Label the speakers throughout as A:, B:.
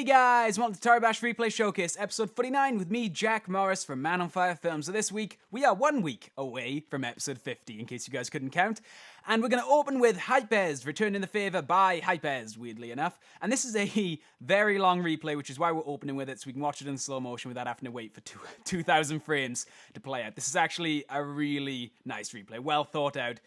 A: guys, welcome to Toribash Replay Showcase, episode 49 with me, Jack Morris from Man on Fire Films. So this week, we are 1 week away from episode 50, in case you guys couldn't count. And we're going to open with Hypez, returned in the favour by Hypez, weirdly enough. And this is a very long replay, which is why we're opening with it, so we can watch it in slow motion without having to wait for 2,000 frames to play it. This is actually a really nice replay, well thought out.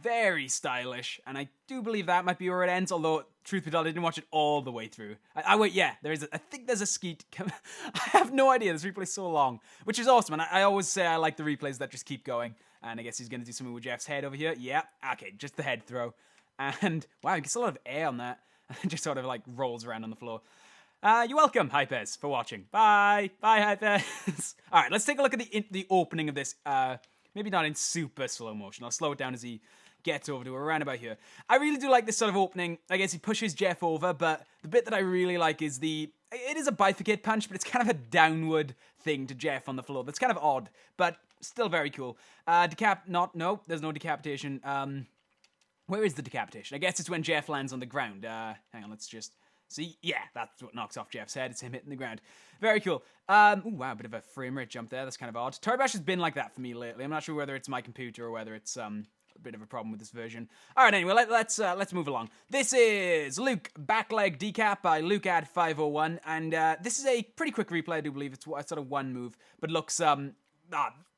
A: Very stylish, and I do believe that might be where it ends, although, truth be told, I didn't watch it all the way through. I think there's a skeet. I have no idea, this replay's so long, which is awesome, and I always say I like the replays that just keep going, and I guess he's going to do something with Jeff's head over here. Yeah, okay, just the head throw, and wow, he gets a lot of air on that, and just sort of like rolls around on the floor. You're welcome, Hypez, for watching. Bye, Hypez. Alright, let's take a look at the opening of this, maybe not in super slow motion. I'll slow it down as he gets over to around about here. I really do like this sort of opening. I guess he pushes Jeff over, but the bit that I really like is it is a bifurcate punch, but it's kind of a downward thing to Jeff on the floor. That's kind of odd, but still very cool. No, there's no decapitation. Where is the decapitation? I guess it's when Jeff lands on the ground. Hang on, let's just... See, yeah, that's what knocks off Jeff's head. It's him hitting the ground. Very cool. Ooh, wow, a bit of a frame rate jump there. That's kind of odd. Toribash has been like that for me lately. I'm not sure whether it's my computer or whether it's a bit of a problem with this version. All right, anyway, let's move along. This is Luke Backleg Decap by LukeAd501, and this is a pretty quick replay. I do believe it's sort of one move, but looks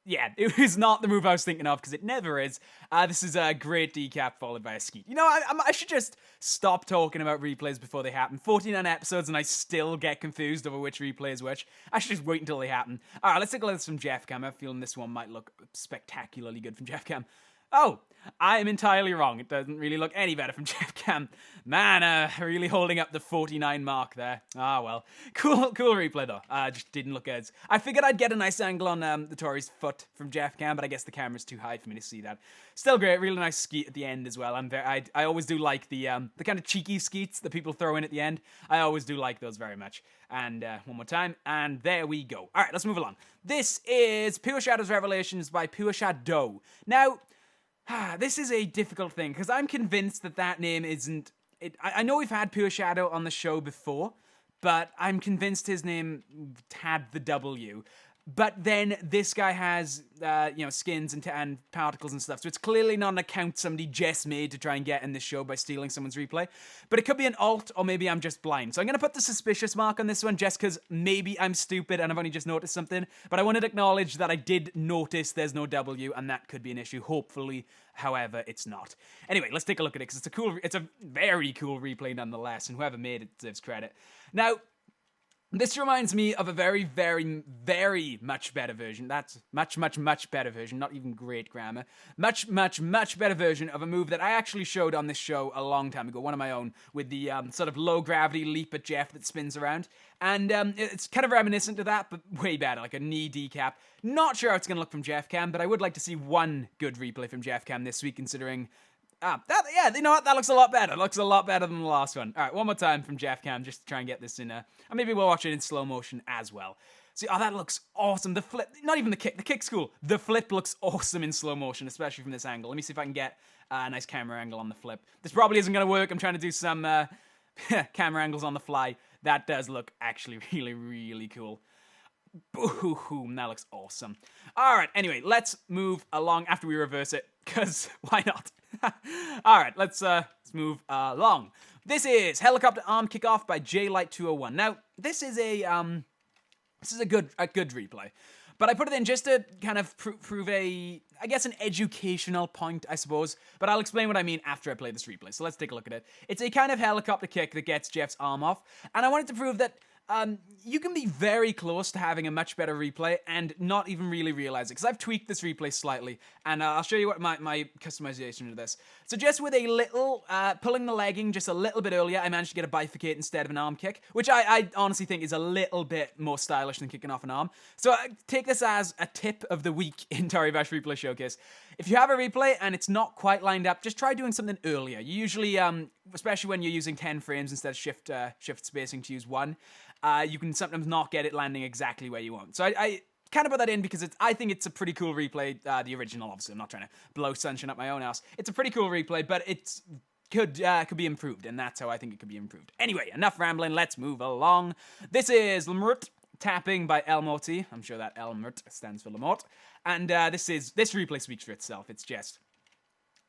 A: yeah, it was not the move I was thinking of, because it never is. This is a great decap followed by a skeet. You know, I should just stop talking about replays before they happen. 49 episodes and I still get confused over which replay is which. I should just wait until they happen. Alright, let's take a look at this from Jeff Cam. I'm feeling this one might look spectacularly good from Jeff Cam. Oh, I am entirely wrong. It doesn't really look any better from Jeff Cam. Man, really holding up the 49 mark there. Ah, well. Cool replay, though. Just didn't look as... I figured I'd get a nice angle on the Tory's foot from Jeff Cam, but I guess the camera's too high for me to see that. Still great. Really nice skeet at the end as well. I always do like the kind of cheeky skeets that people throw in at the end. I always do like those very much. And one more time, and there we go. All right, let's move along. This is Pure Shadow's Revelations by Pure Shadow. Now... this is a difficult thing, because I'm convinced that name isn't... I know we've had Pure Shadow on the show before, but I'm convinced his name had the W. But then this guy has, skins and particles and stuff, so it's clearly not an account somebody just made to try and get in this show by stealing someone's replay. But it could be an alt, or maybe I'm just blind. So I'm going to put the suspicious mark on this one, just because maybe I'm stupid and I've only just noticed something. But I wanted to acknowledge that I did notice there's no W, and that could be an issue. Hopefully, however, it's not. Anyway, let's take a look at it, because it's a very cool replay nonetheless, and whoever made it deserves credit. Now... this reminds me of a very, very, very much better version. That's much better version, not even great grammar. Much better version of a move that I actually showed on this show a long time ago, one of my own, with the sort of low-gravity leap at Jeff that spins around. And it's kind of reminiscent to that, but way better, like a knee decap. Not sure how it's going to look from Jeff Cam, but I would like to see one good replay from Jeff Cam this week, considering... you know what? That looks a lot better. It looks a lot better than the last one. All right, one more time from Jeff Cam, just to try and get this in. And maybe we'll watch it in slow motion as well. See, that looks awesome. The flip, not even the kick. The kick's cool. The flip looks awesome in slow motion, especially from this angle. Let me see if I can get a nice camera angle on the flip. This probably isn't going to work. I'm trying to do some camera angles on the fly. That does look actually really, really cool. Boom, that looks awesome. All right, anyway, let's move along after we reverse it, because why not? All right, let's move along. This is Helicopter Arm Kickoff by JLight201. Now, this is a good replay, but I put it in just to kind of prove I guess an educational point, I suppose, but I'll explain what I mean after I play this replay. So let's take a look at it. It's a kind of helicopter kick that gets Jeff's arm off, and I wanted to prove that you can be very close to having a much better replay and not even really realize it, because I've tweaked this replay slightly, and I'll show you what my customization of this. So just with a little, pulling the legging just a little bit earlier, I managed to get a bifurcate instead of an arm kick, which I honestly think is a little bit more stylish than kicking off an arm. So take this as a tip of the week in Toribash Replay Showcase. If you have a replay and it's not quite lined up, just try doing something earlier. You usually, especially when you're using 10 frames instead of shift spacing to use 1, you can sometimes not get it landing exactly where you want. So I kind of put that in because I think it's a pretty cool replay. The original, obviously, I'm not trying to blow sunshine up my own ass. It's a pretty cool replay, but it's could be improved, and that's how I think it could be improved. Anyway, enough rambling, let's move along. This is Lamort tapping by Elmorty. I'm sure that Elmort stands for Lamort. And this replay speaks for itself. It's just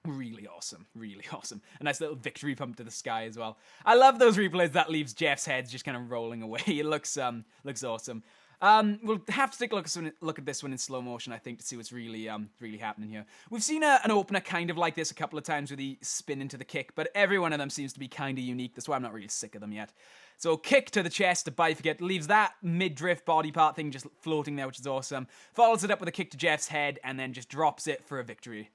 A: really awesome, really awesome. A nice little victory pump to the sky as well. I love those replays that leaves Jeff's head just kind of rolling away. It looks awesome. We'll have to take a look at this one in slow motion, I think, to see what's really happening here. We've seen an opener kind of like this a couple of times with the spin into the kick, but every one of them seems to be kind of unique. That's why I'm not really sick of them yet. So kick to the chest to bifurcate, leaves that mid-drift body part thing just floating there, which is awesome. Follows it up with a kick to Jeff's head, and then just drops it for a victory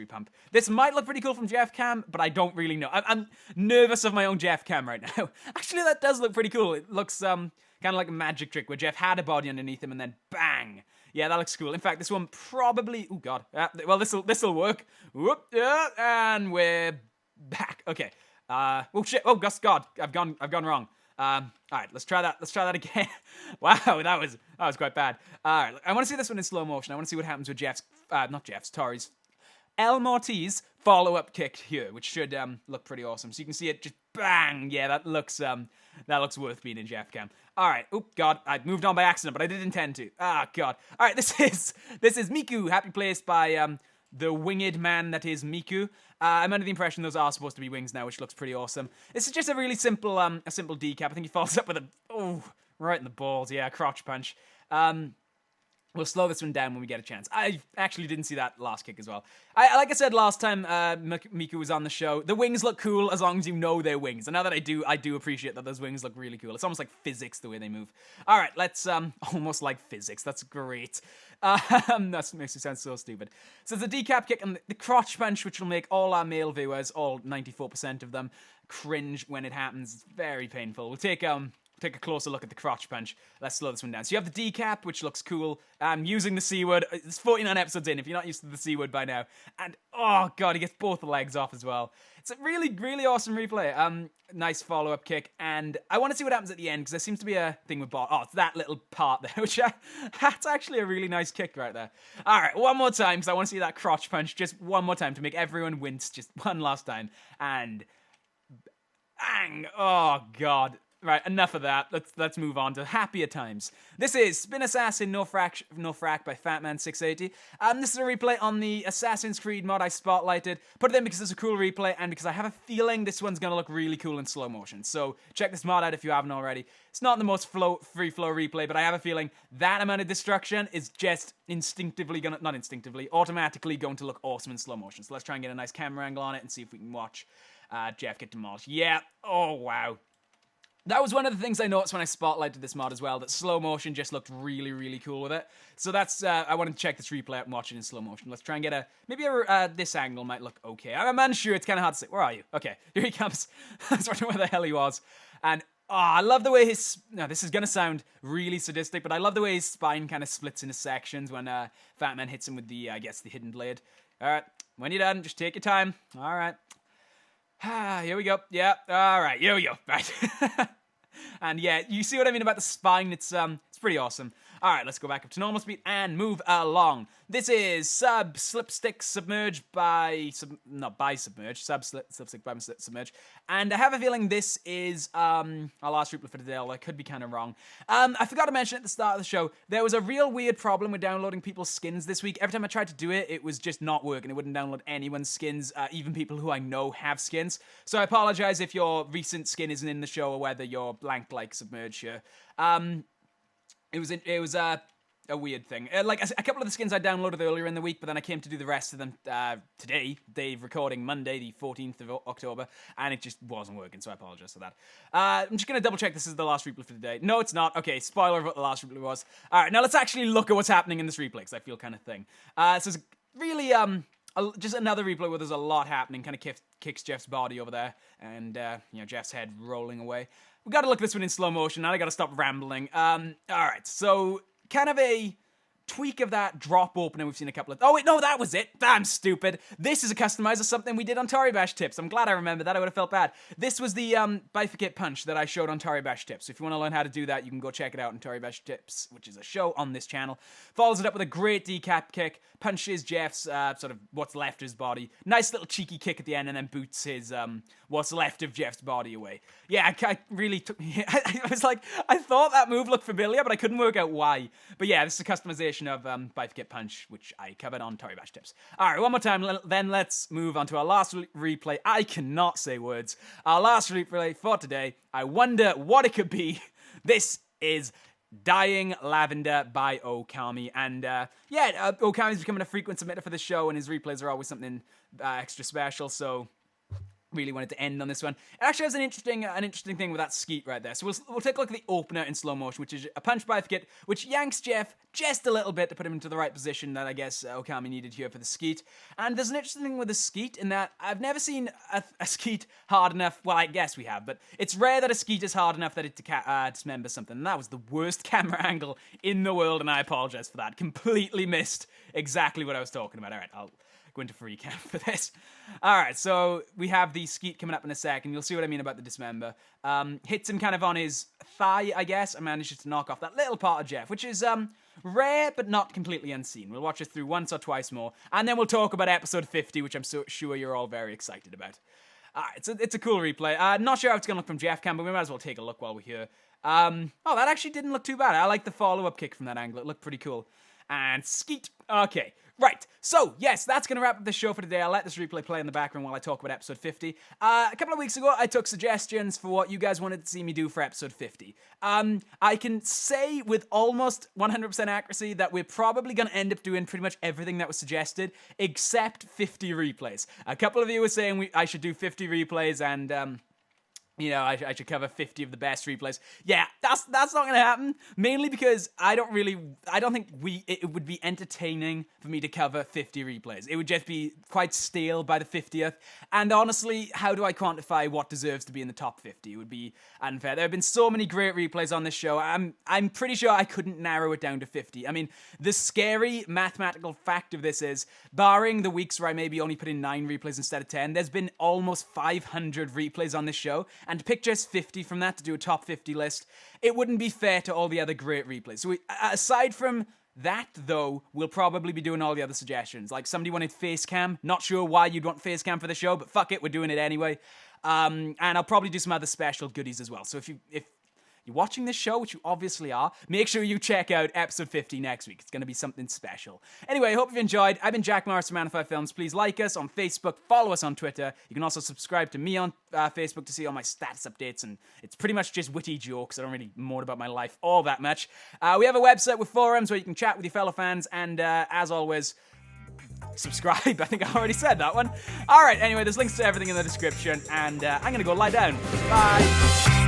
A: pump. This might look pretty cool from Jeff Cam, but I don't really know. I'm nervous of my own Jeff Cam right now. Actually, that does look pretty cool. It looks kind of like a magic trick where Jeff had a body underneath him and then bang. Yeah, that looks cool. In fact, this one probably... Oh, God. Well, this'll work. Whoop, and we're back. Okay. Oh, shit. Oh, God. I've gone wrong. All right, let's try that. Let's try that again. Wow, that was quite bad. All right, I want to see this one in slow motion. I want to see what happens with Tori's Elmorty's follow-up kick here, which should look pretty awesome. So you can see it just bang. Yeah, that looks worth being in Jeff Cam. All right. Oh God, I moved on by accident, but I did intend to. Ah, God. All right, this is Miku, happy placed by the winged man that is Miku. I'm under the impression those are supposed to be wings now, which looks pretty awesome. This is just a really simple decap. I think he follows up with right in the balls. Yeah, crotch punch. We'll slow this one down when we get a chance. I actually didn't see that last kick as well. Like I said last time Miku was on the show, the wings look cool as long as you know they're wings. And now that I do appreciate that those wings look really cool. It's almost like physics the way they move. All right, let's almost like physics. That's great. That makes me sound so stupid. So the decap kick and the crotch punch, which will make all our male viewers, all 94% of them, cringe when it happens. It's very painful. We'll take a closer look at the crotch punch. Let's slow this one down. So you have the decap, which looks cool. Using the C word. It's 49 episodes in, if you're not used to the C word by now. And, oh God, he gets both the legs off as well. It's a really, really awesome replay. Nice follow-up kick. And I want to see what happens at the end, because there seems to be a thing with bot. Oh, it's that little part there, which that's actually a really nice kick right there. All right, one more time, because I want to see that crotch punch just one more time to make everyone wince just one last time. And bang! Oh, God. Right, enough of that. Let's move on to happier times. This is Spin Assassin No Frack by Fatman680. This is a replay on the Assassin's Creed mod I spotlighted. Put it in because it's a cool replay and because I have a feeling this one's gonna look really cool in slow motion. So check this mod out if you haven't already. It's not the most free flow replay, but I have a feeling that amount of destruction is just automatically going to look awesome in slow motion. So let's try and get a nice camera angle on it and see if we can watch Jeff get demolished. Yeah. Oh wow. That was one of the things I noticed when I spotlighted this mod as well, that slow motion just looked really, really cool with it. So that's, I wanted to check this replay out and watch it in slow motion. Let's try and get this angle might look okay. I'm unsure, it's kind of hard to say. Where are you? Okay, here he comes. I was wondering where the hell he was. And, I love the way this is going to sound really sadistic, but I love the way his spine kind of splits into sections when Fat Man hits him with the, I guess, the hidden blade. All right, when you're done, just take your time. All right. Here we go. Yeah, all right, here we go. Right. And yeah, you see what I mean about the spine? It's pretty awesome. All right, let's go back up to normal speed and move along. This is Slipstick Submerge by Slipstick by Submerge. And I have a feeling this is our last replay for today, although I could be kind of wrong. I forgot to mention at the start of the show, there was a real weird problem with downloading people's skins this week. Every time I tried to do it, it was just not working. It wouldn't download anyone's skins, even people who I know have skins. So I apologize if your recent skin isn't in the show or whether you're blank like Submerge here. It was a weird thing. Like a couple of the skins I downloaded earlier in the week, but then I came to do the rest of them today. Dave recording Monday, the 14th of October, and it just wasn't working, so I apologize for that. I'm just going to double check this is the last replay for today. No, it's not. Okay, spoiler of what the last replay was. All right, now let's actually look at what's happening in this replay, because I feel kind of thing. So it's really just another replay where there's a lot happening, kind of kicks Jeff's body over there, and Jeff's head rolling away. We got to look at this one in slow motion, and I got to stop rambling. All right, so kind of a tweak of that drop opener we've seen a couple of... Oh, wait, no, that was it. I'm stupid. This is a customizer, something we did on Toribash tips. I'm glad I remembered that. I would have felt bad. This was the bifurcate punch that I showed on Toribash tips. So if you want to learn how to do that, you can go check it out on Toribash tips, which is a show on this channel. Follows it up with a great decap kick, punches Jeff's sort of what's left of his body. Nice little cheeky kick at the end, and then boots his what's left of Jeff's body away. Yeah, I really took... I was like, I thought that move looked familiar, but I couldn't work out why. But yeah, this is a customization of bifurcate punch, which I covered on Toribash tips. Alright, one more time, then let's move on to our last replay. I cannot say words. Our last replay for today. I wonder what it could be. This is Dying Lavender by Okami. And yeah, Okami's becoming a frequent submitter for the show, and his replays are always something extra special, so... really wanted to end on this one. It actually has an interesting thing with that skeet right there. So we'll take a look at the opener in slow motion, which is a punch bifurcate, which yanks Jeff just a little bit to put him into the right position that I guess Okami needed here for the skeet. And there's an interesting thing with the skeet in that I've never seen a skeet hard enough. Well, I guess we have, but it's rare that a skeet is hard enough that it dismembers something. And that was the worst camera angle in the world, and I apologize for that. Completely missed exactly what I was talking about. All right, I'll go into free cam for this. Alright, so we have the skeet coming up in a second. You'll see what I mean about the dismember. Hits him kind of on his thigh, I guess, and manages to knock off that little part of Jeff, which is rare but not completely unseen. We'll watch this through once or twice more, and then we'll talk about episode 50, which I'm so sure you're all very excited about. Alright, so it's a cool replay. Not sure how it's going to look from Jeff cam, but we might as well take a look while we're here. Oh, that actually didn't look too bad. I like the follow-up kick from that angle. It looked pretty cool. And skeet. Okay, right. So, yes, that's going to wrap up the show for today. I'll let this replay play in the background while I talk about episode 50. A couple of weeks ago, I took suggestions for what you guys wanted to see me do for episode 50. I can say with almost 100% accuracy that we're probably going to end up doing pretty much everything that was suggested, except 50 replays. A couple of you were saying I should do 50 replays and... you know, I should cover 50 of the best replays. Yeah, that's not gonna happen. Mainly because I don't think it would be entertaining for me to cover 50 replays. It would just be quite stale by the 50th. And honestly, how do I quantify what deserves to be in the top 50? It would be unfair. There have been so many great replays on this show. I'm pretty sure I couldn't narrow it down to 50. I mean, the scary mathematical fact of this is, barring the weeks where I maybe only put in 9 replays instead of 10, there's been almost 500 replays on this show. And to pick just 50 from that to do a top 50 list, it wouldn't be fair to all the other great replays. So aside from that, though, we'll probably be doing all the other suggestions. Like, somebody wanted face cam. Not sure why you'd want face cam for the show, but fuck it, we're doing it anyway. And I'll probably do some other special goodies as well. So if you're watching this show, which you obviously are, make sure you check out episode 50 next week. It's going to be something special. Anyway, I hope you've enjoyed. I've been Jack Morris from Man on Fire Films. Please like us on Facebook, follow us on Twitter. You can also subscribe to me on Facebook to see all my status updates, and it's pretty much just witty jokes. I don't really moan about my life all that much. We have a website with forums where you can chat with your fellow fans, and as always, subscribe. I think I already said that one. Alright, anyway, there's links to everything in the description, and I'm going to go lie down. Bye!